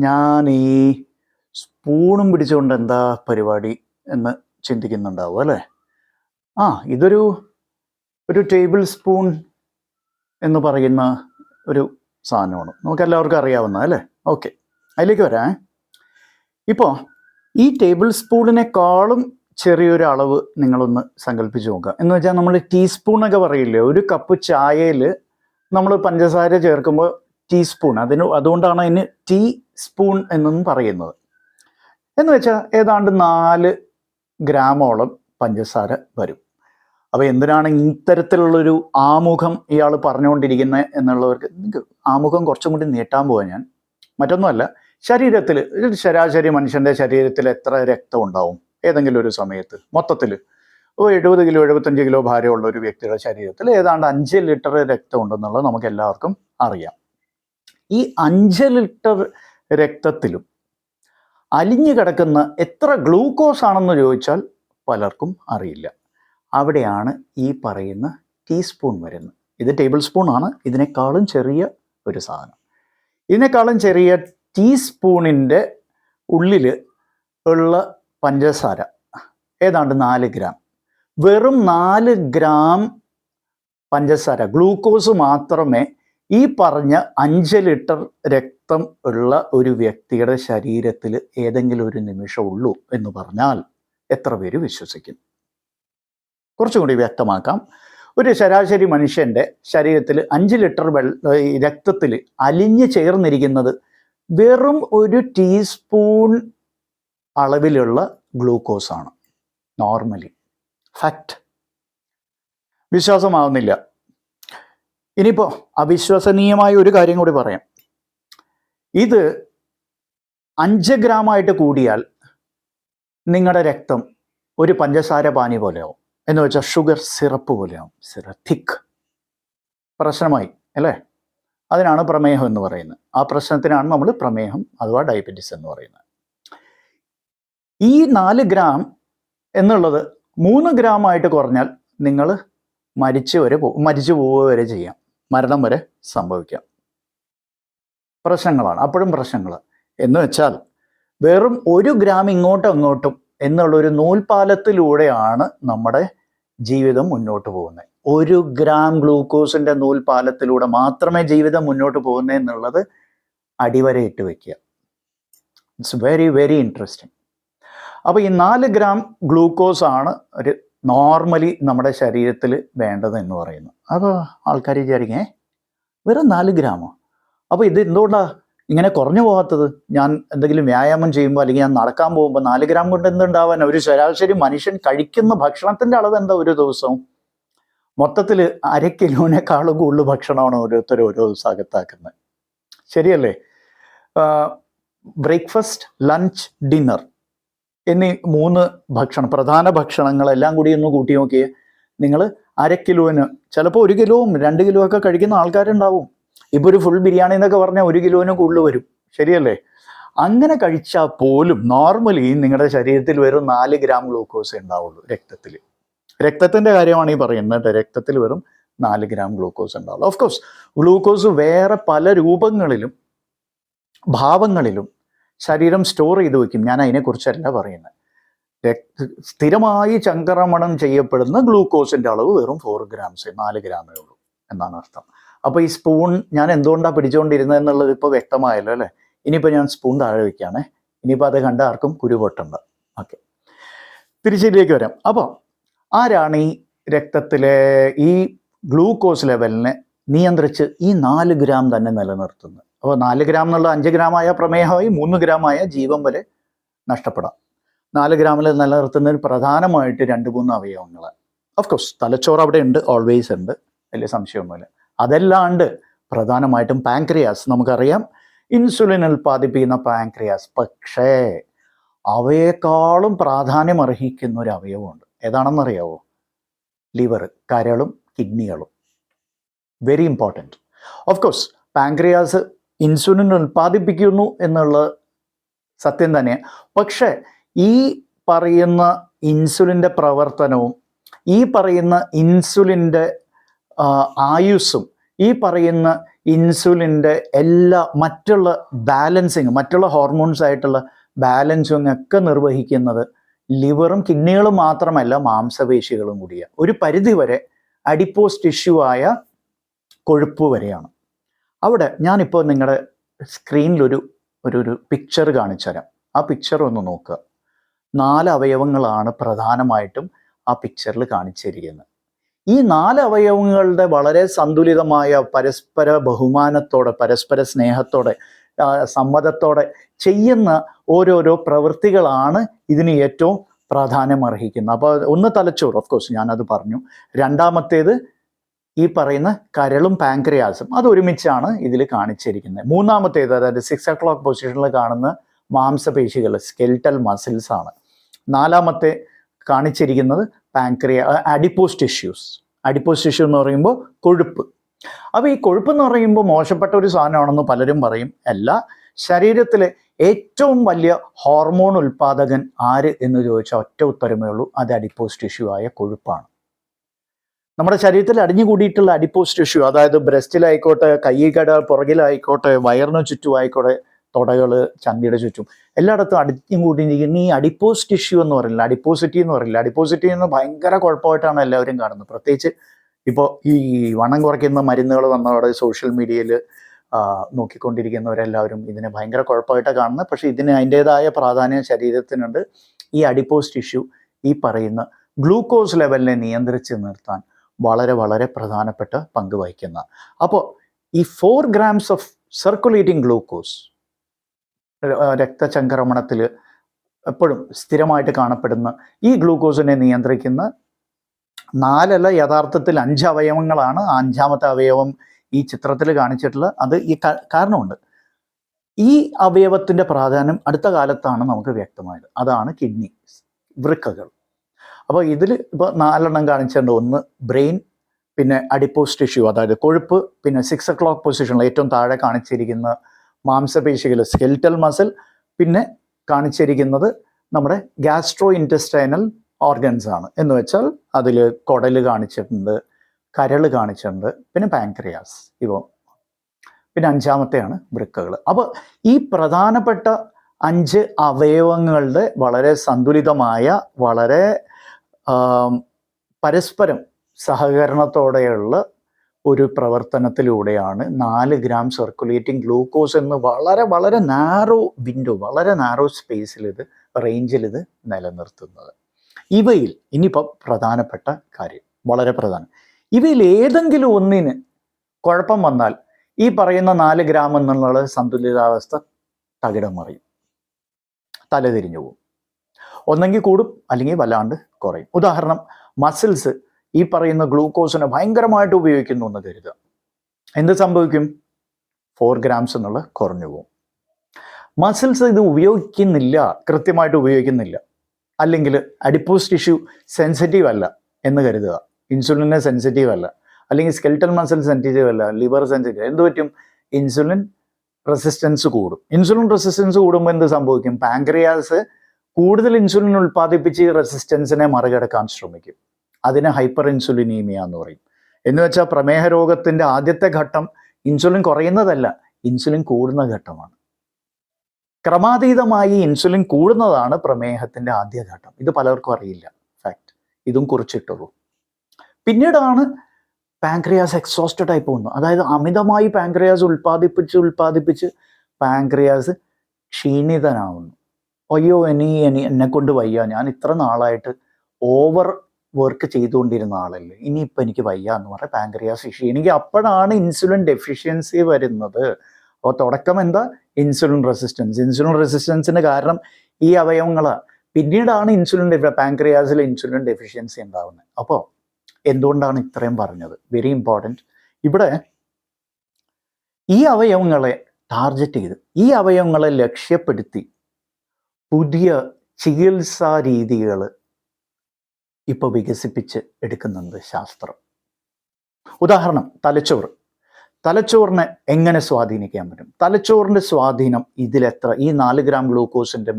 ഞാൻ ഈ സ്പൂണും പിടിച്ചുകൊണ്ട് എന്താ പരിപാടി എന്ന് ചിന്തിക്കുന്നുണ്ടാവും അല്ലേ? ഇതൊരു ടേബിൾ സ്പൂൺ എന്ന് പറയുന്ന ഒരു സാധനമാണ്, നമുക്കെല്ലാവർക്കും അറിയാവുന്ന അല്ലേ? ഓക്കെ, അതിലേക്ക് വരാം. ഇപ്പോൾ ഈ ടേബിൾ സ്പൂണിനേക്കാളും ചെറിയൊരു അളവ് നിങ്ങളൊന്ന് സങ്കല്പിച്ച് നോക്കുക. എന്ന് വെച്ചാൽ നമ്മൾ ടീസ്പൂണൊക്കെ പറയില്ലേ, ഒരു കപ്പ് ചായയിൽ നമ്മൾ പഞ്ചസാര ചേർക്കുമ്പോൾ ടീസ്പൂൺ, അതുകൊണ്ടാണ് അതിന് ടീ സ്പൂൺ എന്നും പറയുന്നത്. എന്ന് വെച്ചാൽ ഏതാണ്ട് 4 ഗ്രാമോളം പഞ്ചസാര വരും. അപ്പോൾ എന്തിനാണ് ഇത്തരത്തിലുള്ളൊരു ആമുഖം ഇയാൾ പറഞ്ഞുകൊണ്ടിരിക്കുന്നത് എന്നുള്ളവർക്ക് നിങ്ങൾക്ക് ആമുഖം കുറച്ചും കൂടി നീട്ടാൻ പോകാൻ ഞാൻ മറ്റൊന്നുമല്ല, ശരീരത്തിൽ ഒരു ശരാശരി മനുഷ്യൻ്റെ ശരീരത്തിൽ എത്ര രക്തം ഉണ്ടാവും ഏതെങ്കിലും ഒരു സമയത്ത്? മൊത്തത്തിൽ 70 കിലോ 75 കിലോ ഭാരമുള്ള ഒരു വ്യക്തിയുടെ ശരീരത്തിൽ ഏതാണ്ട് 5 ലിറ്റർ രക്തം ഉണ്ടെന്നുള്ളത് നമുക്ക് എല്ലാവർക്കും അറിയാം. ഈ 5 ലിറ്റർ രക്തത്തിലും അലിഞ്ഞു കിടക്കുന്ന എത്ര ഗ്ലൂക്കോസ് ആണെന്ന് ചോദിച്ചാൽ പലർക്കും അറിയില്ല. അവിടെയാണ് ഈ പറയുന്ന ടീസ്പൂൺ വരുന്നത്. ഇത് ടേബിൾ സ്പൂൺ ആണ്, ഇതിനേക്കാളും ചെറിയ ഒരു സാധനം. ഇതിനേക്കാളും ചെറിയ ടീസ്പൂണിൻ്റെ ഉള്ളിൽ ഉള്ള പഞ്ചസാര ഏതാണ്ട് 4 ഗ്രാം. വെറും 4 ഗ്രാം പഞ്ചസാര, ഗ്ലൂക്കോസ് മാത്രമേ ഈ പറഞ്ഞ 5 ലിറ്റർ രക്തം ഉള്ള ഒരു വ്യക്തിയുടെ ശരീരത്തിൽ ഏതെങ്കിലും ഒരു നിമിഷം ഉള്ളൂ എന്ന് പറഞ്ഞാൽ എത്ര പേര് വിശ്വസിക്കും? കുറച്ചും കൂടി വ്യക്തമാക്കാം. ഒരു ശരാശരി മനുഷ്യൻ്റെ ശരീരത്തിൽ 5 ലിറ്റർ രക്തത്തിൽ അലിഞ്ഞു ചേർന്നിരിക്കുന്നത് വെറും ഒരു ടീസ്പൂൺ അളവിലുള്ള ഗ്ലൂക്കോസ് ആണ് നോർമലി. ഫാക്റ്റ്. വിശ്വാസമാവുന്നില്ല. ഇനിയിപ്പോൾ അവിശ്വസനീയമായ ഒരു കാര്യം കൂടി പറയാം. ഇത് 5 ഗ്രാമായിട്ട് കൂടിയാൽ നിങ്ങളുടെ രക്തം ഒരു പഞ്ചസാര പാനി പോലെയാവും. എന്ന് വെച്ചാൽ ഷുഗർ സിറപ്പ് പോലെയാവും. തിക്ക്. പ്രശ്നമായി അല്ലേ? അതിനാണ് പ്രമേഹം എന്ന് പറയുന്നത്. ആ പ്രശ്നത്തിനാണ് നമ്മൾ പ്രമേഹം അഥവാ ഡയബറ്റീസ് എന്ന് പറയുന്നത്. ഈ 4 ഗ്രാം എന്നുള്ളത് 3 ഗ്രാമായിട്ട് കുറഞ്ഞാൽ നിങ്ങൾ മരിച്ചു പോവുക വരെ ചെയ്യാം. മരണം വരെ സംഭവിക്കാം. പ്രശ്നങ്ങളാണ്, അപ്പോഴും പ്രശ്നങ്ങൾ. എന്ന് വെച്ചാൽ വെറും 1 ഗ്രാം ഇങ്ങോട്ടും അങ്ങോട്ടും എന്നുള്ളൊരു നൂൽപാലത്തിലൂടെയാണ് നമ്മുടെ ജീവിതം മുന്നോട്ട് പോകുന്നത്. 1 ഗ്രാം ഗ്ലൂക്കോസിൻ്റെ നൂൽപാലത്തിലൂടെ മാത്രമേ ജീവിതം മുന്നോട്ട് പോകുന്നത് എന്നുള്ളത് അടിവരയിട്ട് വയ്ക്കുക. It's very very interesting. അപ്പോൾ ഈ 4 ഗ്രാം ഗ്ലൂക്കോസ് ആണ് ഒരു നോർമലി നമ്മുടെ ശരീരത്തിൽ വേണ്ടത് എന്ന് പറയുന്നു. അപ്പോൾ ആൾക്കാർ വിചാരിക്കേ വെറും 4 ഗ്രാമോ? അപ്പോൾ ഇത് എന്തുകൊണ്ടാണ് ഇങ്ങനെ കുറഞ്ഞു പോകാത്തത്? ഞാൻ എന്തെങ്കിലും വ്യായാമം ചെയ്യുമ്പോൾ അല്ലെങ്കിൽ ഞാൻ നടക്കാൻ പോകുമ്പോൾ 4 ഗ്രാം കൊണ്ട് എന്തുണ്ടാവാൻ? ഒരു ശരാശരി മനുഷ്യൻ കഴിക്കുന്ന ഭക്ഷണത്തിൻ്റെ അളവ് എന്താ ഒരു ദിവസവും? മൊത്തത്തിൽ 1/2 കിലോനേക്കാളും കൂടുതൽ ഭക്ഷണമാണ് ഓരോരുത്തരും ഓരോ ദിവസം അകത്താക്കുന്നത്. ശരിയല്ലേ? ബ്രേക്ക്ഫാസ്റ്റ്, ലഞ്ച്, ഡിന്നർ എന്നീ 3 പ്രധാന ഭക്ഷണങ്ങളെല്ലാം കൂടി ഒന്ന് കൂട്ടി നോക്കിയേ. നിങ്ങൾ 1/2 കിലോന് ചിലപ്പോൾ 1 കിലോവും 2 കിലോ ഒക്കെ കഴിക്കുന്ന ആൾക്കാരുണ്ടാവും. ഇപ്പോൾ ഒരു ഫുൾ ബിരിയാണി എന്നൊക്കെ പറഞ്ഞാൽ 1 കിലോന് കൂടുതൽ വരും. ശരിയല്ലേ? അങ്ങനെ കഴിച്ചാൽ പോലും നോർമലി നിങ്ങളുടെ ശരീരത്തിൽ വെറും 4 ഗ്രാം ഗ്ലൂക്കോസ് ഉണ്ടാവുള്ളൂ രക്തത്തിൽ. രക്തത്തിൻ്റെ കാര്യമാണ് ഈ പറയുന്നത്. രക്തത്തിൽ വെറും 4 ഗ്രാം ഗ്ലൂക്കോസ് ഉണ്ടാവുള്ളൂ. ഓഫ് കോഴ്സ് ഗ്ലൂക്കോസ് വേറെ പല രൂപങ്ങളിലും ഭാവങ്ങളിലും ശരീരം സ്റ്റോർ ചെയ്ത് വയ്ക്കും. ഞാൻ അതിനെക്കുറിച്ചല്ല പറയുന്നത്. സ്ഥിരമായി ചംക്രമണം ചെയ്യപ്പെടുന്ന ഗ്ലൂക്കോസിൻ്റെ അളവ് വെറും 4 ഗ്രാംസ്, 4 ഗ്രാമേ ഉള്ളൂ എന്നാണ് അർത്ഥം. അപ്പോൾ ഈ സ്പൂൺ ഞാൻ എന്തുകൊണ്ടാണ് പിടിച്ചുകൊണ്ടിരുന്നത് എന്നുള്ളത് ഇപ്പോൾ വ്യക്തമായല്ലോ അല്ലേ? ഇനിയിപ്പോൾ ഞാൻ സ്പൂൺ താഴെ വയ്ക്കുകയാണേ. ഇനിയിപ്പോൾ അത് കണ്ട ആർക്കും കുരുപൊട്ടണ്ട. ഓക്കെ, തിരിച്ചിലേക്ക് വരാം. അപ്പോൾ ആരാണ് ഈ രക്തത്തിലെ ഈ ഗ്ലൂക്കോസ് ലെവലിനെ നിയന്ത്രിച്ച് ഈ 4 ഗ്രാം തന്നെ നിലനിർത്തുന്നത്? അപ്പോൾ 4 ഗ്രാം എന്നുള്ള 5 ഗ്രാമായ പ്രമേഹമായി, 3 ഗ്രാമായ ജീവൻ വരെ നഷ്ടപ്പെടാം. 4 ഗ്രാമിൽ നിലനിർത്തുന്നതിൽ പ്രധാനമായിട്ട് 2-3 അവയവങ്ങളാണ്. ഓഫ് കോഴ്സ് തലച്ചോറ് അവിടെ ഉണ്ട്, ഓൾവേസ് ഉണ്ട്, വലിയ സംശയമൊന്നുമില്ല. അതല്ലാണ്ട് പ്രധാനമായിട്ടും പാൻക്രിയാസ്, നമുക്കറിയാം ഇൻസുലിൻ ഉൽപ്പാദിപ്പിക്കുന്ന പാൻക്രിയാസ്. പക്ഷേ അവയെക്കാളും പ്രാധാന്യം അർഹിക്കുന്ന ഒരു അവയവമുണ്ട്. ഏതാണെന്നറിയാവോ? ലിവർ, കരളും കിഡ്നികളും. Very important. Of course pancreas insulin ഉൽപ്പാദിപ്പിക്കുന്നു എന്നുള്ള സത്യം തന്നെയാണ്. പക്ഷേ ഈ പറയുന്ന ഇൻസുലിൻ്റെ പ്രവർത്തനവും ഈ പറയുന്ന ഇൻസുലിൻ്റെ ആയുസ്സും ഈ പറയുന്ന ഇൻസുലിൻ്റെ എല്ലാ മറ്റുള്ള ബാലൻസിങ്, മറ്റുള്ള ഹോർമോൺസ് ആയിട്ടുള്ള ബാലൻസിങ് ഒക്കെ നിർവഹിക്കുന്നത് ലിവറും കിഡ്നികളും മാത്രമല്ല, മാംസപേശികളും കൂടിയാണ്. ഒരു പരിധിവരെ അഡിപ്പോസ് ടിഷ്യൂ ആയ കൊഴുപ്പ് വരെയാണ്. അവിടെ ഞാനിപ്പോൾ നിങ്ങളുടെ സ്ക്രീനിലൊരു ഒരു പിക്ചർ കാണിച്ചു തരാം. ആ പിക്ചർ ഒന്ന് നോക്കുക. 4 അവയവങ്ങളാണ് പ്രധാനമായിട്ടും ആ പിക്ചറിൽ കാണിച്ചിരിക്കുന്നത്. ഈ 4 അവയവങ്ങളുടെ വളരെ സന്തുലിതമായ പരസ്പര ബഹുമാനത്തോടെ, പരസ്പര സ്നേഹത്തോടെ, സമ്മതത്തോടെ ചെയ്യുന്ന ഓരോരോ പ്രവൃത്തികളാണ് ഇതിന് ഏറ്റവും പ്രാധാന്യം അർഹിക്കുന്നത്. അപ്പോൾ ഒന്ന് തലച്ചോറ്, ഓഫ് കോഴ്സ് ഞാനത് പറഞ്ഞു. രണ്ടാമത്തേത് ഈ പറയുന്ന കരളും പാൻക്രിയാസും, അത് ഒരുമിച്ചാണ് ഇതിൽ കാണിച്ചിരിക്കുന്നത്. മൂന്നാമത്തേത്, അതായത് 6 o'clock പൊസിഷനിൽ കാണുന്ന മാംസപേശികൾ, സ്കെൽറ്റൽ മസിൽസ് ആണ്. നാലാമത്തെ കാണിച്ചിരിക്കുന്നത് അഡിപ്പോസ് ടിഷ്യൂസ്. അഡിപ്പോസ് ടിഷ്യൂ എന്ന് പറയുമ്പോൾ കൊഴുപ്പ്. അപ്പോൾ ഈ കൊഴുപ്പ് എന്ന് പറയുമ്പോൾ മോശപ്പെട്ട ഒരു സാധനമാണെന്ന് പലരും പറയും. അല്ല, ശരീരത്തിലെ ഏറ്റവും വലിയ ഹോർമോൺ ഉൽപാദകൻ ആര് എന്ന് ചോദിച്ചാൽ ഒറ്റ ഉത്തരമേ ഉള്ളൂ, അത് അഡിപ്പോസ് ടിഷ്യൂ ആയ കൊഴുപ്പാണ്. നമ്മുടെ ശരീരത്തിൽ അടിഞ്ഞുകൂടിയിട്ടുള്ള അഡിപ്പോസ് ടിഷ്യൂ, അതായത് ബ്രസ്റ്റിലായിക്കോട്ടെ, കൈകട പുറകിലായിക്കോട്ടെ, വയറിന് ചുറ്റുമായിക്കോട്ടെ, തുടകൾ, ചന്തിയുടെ ചുറ്റും എല്ലായിടത്തും അടിഞ്ഞുകൂടിയിരിക്കുന്ന ഈ അഡിപ്പോസ് ടിഷ്യൂ എന്ന് പറയില്ല, അഡിപ്പോസിറ്റി എന്ന് പറയില്ല. അഡിപ്പോസിറ്റി എന്ന് ഭയങ്കര കുഴപ്പമായിട്ടാണ് എല്ലാവരും കാണുന്നത്. പ്രത്യേകിച്ച് ഇപ്പോൾ ഈ വണ്ണം കുറയ്ക്കുന്ന മരുന്നുകൾ വന്നതോടെ സോഷ്യൽ മീഡിയയിൽ നോക്കിക്കൊണ്ടിരിക്കുന്നവരെല്ലാവരും ഇതിനെ ഭയങ്കര കുഴപ്പമായിട്ടാണ് കാണുന്നത്. പക്ഷേ ഇതിന് അതിൻ്റേതായ പ്രാധാന്യം ശരീരത്തിനുണ്ട്. ഈ അഡിപ്പോസ് ടിഷ്യൂ ഈ പറയുന്ന ഗ്ലൂക്കോസ് ലെവലിനെ നിയന്ത്രിച്ച് നിർത്താൻ വളരെ വളരെ പ്രധാനപ്പെട്ട പങ്ക് വഹിക്കുന്ന. അപ്പോൾ ഈ 4 grams ഓഫ് സർക്കുലേറ്റിംഗ് ഗ്ലൂക്കോസ് രക്തചംക്രമണത്തിൽ എപ്പോഴും സ്ഥിരമായിട്ട് കാണപ്പെടുന്ന ഈ ഗ്ലൂക്കോസിനെ നിയന്ത്രിക്കുന്ന 4 യഥാർത്ഥത്തിൽ 5 അവയവങ്ങളാണ്. 5ാമത്തെ അവയവം ഈ ചിത്രത്തിൽ കാണിച്ചിട്ടുള്ള അത് ഈ കാരണമുണ്ട്. ഈ അവയവത്തിൻ്റെ പ്രാധാന്യം അടുത്ത കാലത്താണ് നമുക്ക് വ്യക്തമായത്. അതാണ് കിഡ്നി, വൃക്കകൾ. അപ്പോൾ ഇതിൽ ഇപ്പോൾ 4 കാണിച്ചിട്ടുണ്ട്. ഒന്ന് ബ്രെയിൻ, പിന്നെ അഡിപ്പോസ് ടിഷ്യൂ അതായത് കൊഴുപ്പ്, പിന്നെ 6 o'clock പൊസിഷനിൽ ഏറ്റവും താഴെ കാണിച്ചിരിക്കുന്ന മാംസപേശികൾ, സ്കെൽറ്റൽ മസിൽ, പിന്നെ കാണിച്ചിരിക്കുന്നത് നമ്മുടെ ഗ്യാസ്ട്രോ ഇൻറ്റസ്റ്റൈനൽ ഓർഗൻസ് ആണ്. എന്ന് വെച്ചാൽ അതിൽ കുടൽ കാണിച്ചിട്ടുണ്ട്, കരൾ കാണിച്ചിട്ടുണ്ട്, പിന്നെ പാൻക്രിയാസ്. ഇവ പിന്നെ 5ാമത്തെയാണ് വൃക്കകൾ. അപ്പോൾ ഈ പ്രധാനപ്പെട്ട 5 അവയവങ്ങളുടെ വളരെ സന്തുലിതമായ, വളരെ പരസ്പരം സഹകരണത്തോടെയുള്ള ഒരു പ്രവർത്തനത്തിലൂടെയാണ് 4 gram സർക്കുലേറ്റിംഗ് ഗ്ലൂക്കോസ് എന്ന് വളരെ വളരെ നാരോ വിൻഡോ, വളരെ നാരോ സ്പേസിൽ ഇത് റേഞ്ചിൽ ഇത് നിലനിർത്തുന്നത്. ഇവയിൽ ഇനിയിപ്പോൾ പ്രധാനപ്പെട്ട കാര്യം, വളരെ പ്രധാനം, ഇവയിൽ ഏതെങ്കിലും ഒന്നിന് കുഴപ്പം വന്നാൽ ഈ പറയുന്ന 4 gram എന്നുള്ള സന്തുലിതാവസ്ഥ തകിടം മറിയും, തലതിരിഞ്ഞു പോകും. ഒന്നെങ്കിൽ കൂടും, അല്ലെങ്കിൽ വല്ലാണ്ട് കുറയും. ഉദാഹരണം, മസിൽസ് ഈ പറയുന്ന ഗ്ലൂക്കോസിനെ ഭയങ്കരമായിട്ട് ഉപയോഗിക്കുന്നു എന്ന് കരുതുക. എന്ത് സംഭവിക്കും? 4 grams എന്നുള്ള കുറഞ്ഞു പോകും. മസിൽസ് ഇത് ഉപയോഗിക്കുന്നില്ല, കൃത്യമായിട്ട് ഉപയോഗിക്കുന്നില്ല, അല്ലെങ്കിൽ അഡിപ്പോസ് ടിഷ്യൂ സെൻസിറ്റീവ് അല്ല എന്ന് കരുതുക, ഇൻസുലിന് സെൻസിറ്റീവ് അല്ല, അല്ലെങ്കിൽ സ്കെൽറ്റൽ മസിൽ സെൻസിറ്റീവ് അല്ല, ലിവർ സെൻസിറ്റീവ്, എന്ത് പറ്റും? ഇൻസുലിൻ റെസിസ്റ്റൻസ് കൂടും. ഇൻസുലിൻ റെസിസ്റ്റൻസ് കൂടുമ്പോൾ എന്ത് സംഭവിക്കും? പാൻക്രിയാസ് കൂടുതൽ ഇൻസുലിൻ ഉൽപ്പാദിപ്പിച്ച് ഈ റെസിസ്റ്റൻസിനെ മറികടക്കാൻ ശ്രമിക്കും. അതിനെ ഹൈപ്പർ ഇൻസുലിനീമിയ എന്ന് പറയും. എന്ന് വെച്ചാൽ പ്രമേഹ രോഗത്തിൻ്റെ ആദ്യത്തെ ഘട്ടം ഇൻസുലിൻ കുറയുന്നതല്ല, ഇൻസുലിൻ കൂടുന്ന ഘട്ടമാണ്. ക്രമാതീതമായി ഇൻസുലിൻ കൂടുന്നതാണ് പ്രമേഹത്തിൻ്റെ ആദ്യ ഘട്ടം. ഇത് പലർക്കും അറിയില്ല, ഫാക്ട്. ഇതും കുറിച്ചിട്ടുള്ളൂ. പിന്നീടാണ് പാൻക്രിയാസ് എക്സോസ്റ്റഡ് ആയി പോകുന്നത്. അതായത് അമിതമായി പാൻക്രിയാസ് ഉൽപ്പാദിപ്പിച്ച് പാൻക്രിയാസ് ക്ഷീണിതനാവുന്നു. അയ്യോ, എന്നെ കൊണ്ട് വയ്യ, ഞാൻ ഇത്ര നാളായിട്ട് ഓവർ വർക്ക് ചെയ്തുകൊണ്ടിരുന്ന ആളല്ലേ, ഇനിയിപ്പോൾ എനിക്ക് വയ്യ എന്ന് പറഞ്ഞാൽ പാൻക്രിയാസ് ക്ഷീണിക്കുക. അപ്പോഴാണ് ഇൻസുലിൻ ഡെഫിഷ്യൻസി വരുന്നത്. അപ്പോൾ തുടക്കം എന്താ? Insulin resistance. ഇൻസുലിൻ റെസിസ്റ്റൻസിന് കാരണം ഈ അവയവങ്ങളാണ്. പിന്നീടാണ് പാൻക്രിയാസിൽ ഇൻസുലിൻ ഡെഫിഷ്യൻസി ഉണ്ടാകുന്നത്. അപ്പോൾ എന്തുകൊണ്ടാണ് ഇത്രയും പറഞ്ഞത്? Very important. ഇവിടെ ഈ അവയവങ്ങളെ ടാർഗറ്റ് ചെയ്ത്, ഈ അവയവങ്ങളെ ലക്ഷ്യപ്പെടുത്തി പുതിയ ചികിത്സാ രീതികൾ ഇപ്പോൾ വികസിപ്പിച്ച് എടുക്കുന്നുണ്ട് ശാസ്ത്രം. ഉദാഹരണം, തലച്ചോറിനെ എങ്ങനെ സ്വാധീനിക്കാൻ പറ്റും? തലച്ചോറിൻ്റെ സ്വാധീനം ഇതിലെത്ര, ഈ 4 gram ഗ്ലൂക്കോസിൻ്റെ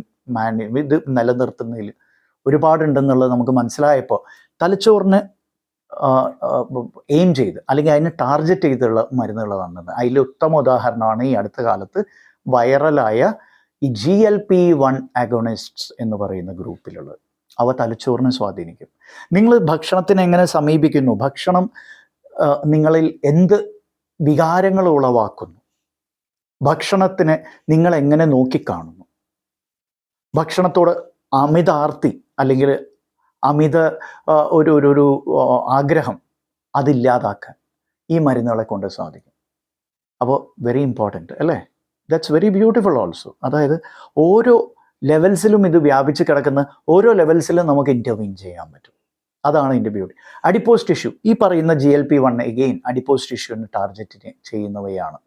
ഇത് നിലനിർത്തുന്നതിൽ ഒരുപാടുണ്ടെന്നുള്ളത് നമുക്ക് മനസ്സിലായപ്പോൾ തലച്ചോറിന് എയിം ചെയ്ത് അല്ലെങ്കിൽ അതിന് ടാർഗറ്റ് ചെയ്തുള്ള മരുന്നുകൾ വന്നത്. അതിൽ ഉത്തമ ഉദാഹരണമാണ് ഈ അടുത്ത കാലത്ത് വൈറലായ ഈ GLP-1 അഗോണിസ്റ്റ്സ് എന്ന് പറയുന്ന ഗ്രൂപ്പിലുള്ളത്. അവ തലച്ചോറിനെ സ്വാധീനിക്കും. നിങ്ങൾ ഭക്ഷണത്തിനെ എങ്ങനെ സമീപിക്കുന്നു, ഭക്ഷണം നിങ്ങളിൽ എന്ത് വികാരങ്ങൾ ഉളവാക്കുന്നു, ഭക്ഷണത്തിനെ നിങ്ങൾ എങ്ങനെ നോക്കിക്കാണുന്നു, ഭക്ഷണത്തോട് അമിത ആർത്തി അല്ലെങ്കിൽ അമിത ഒരു ആഗ്രഹം അതില്ലാതാക്കാൻ ഈ മരുന്നുകളെ കൊണ്ട് സാധിക്കും. അപ്പോൾ വെരി ഇമ്പോർട്ടൻറ്റ് അല്ലേ? That's very beautiful also. അതായത് ഓരോ ലെവൽസിലും ഇത് വ്യാപിച്ച് കിടക്കുന്ന ഓരോ ലെവൽസിലും നമുക്ക് ഇൻ്റർവീൻ ചെയ്യാൻ പറ്റും. അതാണ് ഇതിൻ്റെ ബ്യൂട്ടി. അഡിപ്പോസ് ടിഷ്യൂ, ഈ പറയുന്ന GLP-1 എഗെയിൻ അഡിപ്പോസ് ടിഷ്യൂവിന് ടാർഗറ്റ് ചെയ്യുന്നവയാണ്.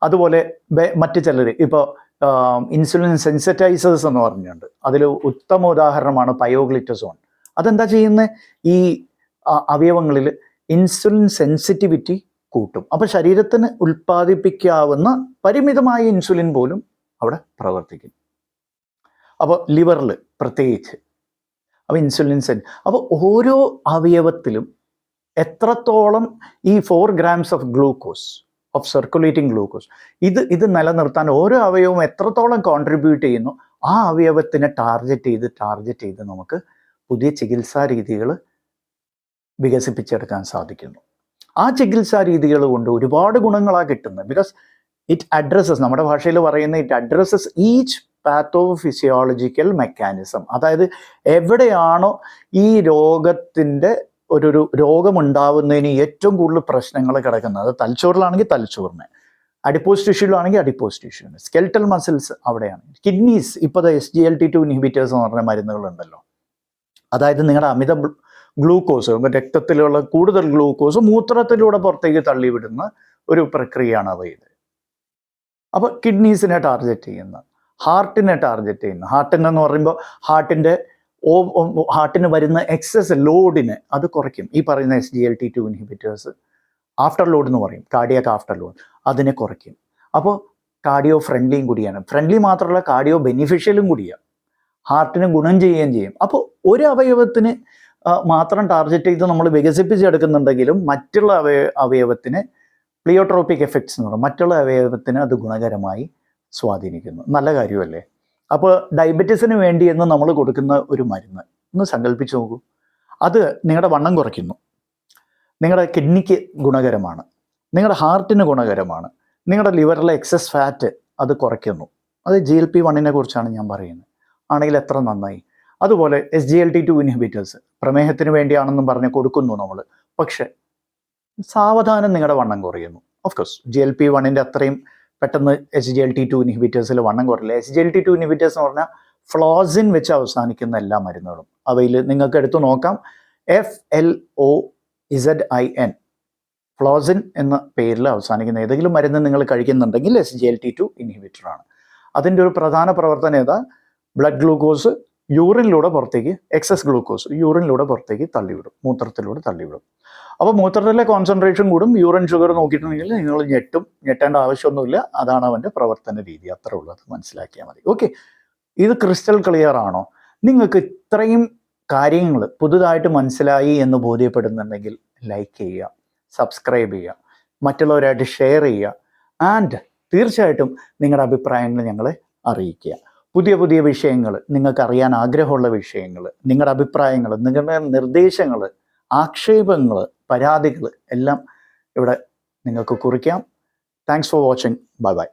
അതുപോലെ മറ്റു ചിലർ ഇപ്പോൾ ഇൻസുലിൻ സെൻസിറ്റൈസേഴ്സ് എന്ന് പറഞ്ഞിട്ടുണ്ട്. അതിൽ ഉത്തമ ഉദാഹരണമാണ് പയോഗ്ലിറ്റസോൺ. അതെന്താ ചെയ്യുന്നത്? ഈ അവയവങ്ങളിൽ ഇൻസുലിൻ സെൻസിറ്റിവിറ്റി കൂട്ടും. അപ്പോൾ ശരീരത്തിന് ഉൽപ്പാദിപ്പിക്കാവുന്ന പരിമിതമായ ഇൻസുലിൻ പോലും അവിടെ പ്രവർത്തിക്കും. അപ്പോൾ ലിവറിൽ പ്രത്യേകിച്ച് അപ്പോൾ ഇൻസുലിൻ അപ്പോൾ ഓരോ അവയവത്തിലും എത്രത്തോളം ഈ 4 grams of glucose, of circulating glucose, ഇത് നിലനിർത്താൻ ഓരോ അവയവവും എത്രത്തോളം കോൺട്രിബ്യൂട്ട് ചെയ്യുന്നു, ആ അവയവത്തിനെ ടാർഗറ്റ് ചെയ്ത് നമുക്ക് പുതിയ ചികിത്സാ രീതികൾ വികസിപ്പിച്ചെടുക്കാൻ സാധിക്കുന്നു. ആ ചികിത്സാ രീതികൾ കൊണ്ട് ഒരുപാട് ഗുണങ്ങളാണ് കിട്ടുന്നത്. ബിക്കോസ് ഇറ്റ് അഡ്രസ്സസ്, നമ്മുടെ ഭാഷയിൽ പറയുന്ന it addresses each pathophysiological mechanism. അതായത് എവിടെയാണോ ഈ രോഗത്തിൻ്റെ ഒരു രോഗമുണ്ടാവുന്നതിന് ഏറ്റവും കൂടുതൽ പ്രശ്നങ്ങൾ കിടക്കുന്നത്, അത് തലച്ചോറിലാണെങ്കിൽ തലച്ചോറിന്, അഡിപ്പോസ് ടിഷ്യൂലാണെങ്കിൽ അഡിപ്പോസ് ടിഷ്യൂന്, സ്കെൽറ്റൽ മസിൽസ് അവിടെയാണ്. കിഡ്നീസ്, ഇപ്പോൾ SGLT2 ഇൻഹിബിറ്റേഴ്സ് എന്ന് പറഞ്ഞ മരുന്നുകളുണ്ടല്ലോ. അതായത് നിങ്ങളുടെ അമിത ഗ്ലൂക്കോസ്, രക്തത്തിലുള്ള കൂടുതൽ ഗ്ലൂക്കോസ് മൂത്രത്തിലൂടെ പുറത്തേക്ക് തള്ളിവിടുന്ന ഒരു പ്രക്രിയയാണ് അവയിൽ. അപ്പോൾ കിഡ്നീസിനെ ടാർഗറ്റ് ചെയ്യുന്ന, ഹാർട്ടിനെ ടാർഗറ്റ് ചെയ്യുന്ന, ഹാർട്ടിനെന്ന് പറയുമ്പോൾ ഹാർട്ടിന് വരുന്ന എക്സസ് ലോഡിനെ അത് കുറയ്ക്കും. ഈ പറയുന്ന SGLT2 ഇൻഹിബിറ്റേഴ്സ് ആഫ്റ്റർ ലോഡ് എന്ന് പറയും, കാർഡിയാക് ആഫ്റ്റർ ലോഡ്, അതിനെ കുറയ്ക്കും. അപ്പോൾ കാർഡിയോ ഫ്രണ്ട്ലിയും കൂടിയാണ്. ഫ്രണ്ട്ലി മാത്രമല്ല, കാർഡിയോ ബെനിഫിഷ്യലും കൂടിയാണ്. ഹാർട്ടിന് ഗുണം ചെയ്യുകയും ചെയ്യും. അപ്പോൾ ഒരു അവയവത്തിന് മാത്രം ടാർഗറ്റ് ചെയ്ത് നമ്മൾ വികസിപ്പിച്ചെടുക്കുന്നുണ്ടെങ്കിലും മറ്റുള്ള അവയവത്തിന് പ്ലിയോട്രോപ്പിക് എഫക്ട്സ് എന്ന് പറയും, മറ്റുള്ള അവയവത്തിന് അത് ഗുണകരമായി സ്വാധീനിക്കുന്നു. നല്ല കാര്യമല്ലേ? അപ്പോൾ ഡയബറ്റീസിന് വേണ്ടി എന്ന് നമ്മൾ കൊടുക്കുന്ന ഒരു മരുന്ന് ഒന്ന് സങ്കല്പിച്ച് നോക്കൂ. അത് നിങ്ങളുടെ വണ്ണം കുറയ്ക്കുന്നു, നിങ്ങളുടെ കിഡ്നിക്ക് ഗുണകരമാണ്, നിങ്ങളുടെ ഹാർട്ടിന് ഗുണകരമാണ്, നിങ്ങളുടെ ലിവറിലെ എക്സസ് ഫാറ്റ് അത് കുറയ്ക്കുന്നു. അത് GLP-1 കുറിച്ചാണ് ഞാൻ പറയുന്നത്. ആണെങ്കിൽ എത്ര നന്നായി. അതുപോലെ SGLT2 ഇൻഹിബിറ്റേഴ്സ് പ്രമേഹത്തിന് വേണ്ടിയാണെന്നും പറഞ്ഞ് കൊടുക്കുന്നു നമ്മൾ. പക്ഷെ സാവധാനം നിങ്ങളുടെ വണ്ണം കുറയുന്നു. ഓഫ് കോഴ്സ് GLP-1 അത്രയും പെട്ടെന്ന് SGLT2 ഇൻഹിബിറ്റേഴ്സിൽ വണ്ണം കുറയില്ല. SGLT2 ഇൻഹിബിറ്റേഴ്സ് എന്ന് പറഞ്ഞാൽ ഫ്ലോസിൻ വെച്ച് അവസാനിക്കുന്ന എല്ലാ മരുന്നുകളും. അവയിൽ നിങ്ങൾക്ക് എടുത്തു നോക്കാം, FLOZIN, ഫ്ലോസിൻ എന്ന പേരിൽ അവസാനിക്കുന്ന ഏതെങ്കിലും മരുന്ന് നിങ്ങൾ കഴിക്കുന്നുണ്ടെങ്കിൽ SGLT2 ഇൻഹിബിറ്ററാണ്. അതിൻ്റെ ഒരു പ്രധാന പ്രവർത്തനം ഏതാ? ബ്ലഡ് ഗ്ലൂക്കോസ് യൂറിനിലൂടെ പുറത്തേക്ക്, എക്സസ് ഗ്ലൂക്കോസ് യൂറിനിലൂടെ പുറത്തേക്ക് തള്ളിവിടും, മൂത്രത്തിലൂടെ തള്ളിവിടും. അപ്പോൾ മൂത്രത്തിലെ കോൺസെൻട്രേഷൻ കൂടും. യൂറിൻ ഷുഗർ നോക്കിയിട്ടുണ്ടെങ്കിൽ നിങ്ങൾ ഞെട്ടേണ്ട ആവശ്യമൊന്നുമില്ല. അതാണ് അവൻ്റെ പ്രവർത്തന രീതി. അത്രേ ഉള്ളൂ, അത് മനസ്സിലാക്കിയാൽ മതി. ഓക്കെ, ഇത് ക്രിസ്റ്റൽ ക്ലിയർ ആണോ? നിങ്ങൾക്ക് ഇത്രയും കാര്യങ്ങൾ പുതുതായിട്ട് മനസ്സിലായി എന്ന് ബോധ്യപ്പെടുന്നുണ്ടെങ്കിൽ ലൈക്ക് ചെയ്യുക, സബ്സ്ക്രൈബ് ചെയ്യുക, മറ്റുള്ളവരായിട്ട് ഷെയർ ചെയ്യുക, ആൻഡ് തീർച്ചയായിട്ടും നിങ്ങളുടെ അഭിപ്രായങ്ങൾ ഞങ്ങളെ അറിയിക്കുക. പുതിയ പുതിയ വിഷയങ്ങൾ, നിങ്ങൾക്ക് അറിയാൻ ആഗ്രഹമുള്ള വിഷയങ്ങൾ, നിങ്ങളുടെ അഭിപ്രായങ്ങൾ, നിങ്ങളുടെ നിർദ്ദേശങ്ങൾ, ആക്ഷേപങ്ങൾ, പരാതികൾ എല്ലാം ഇവിടെ നിങ്ങൾക്ക് കുറിക്കാം. Thanks for watching. Bye by.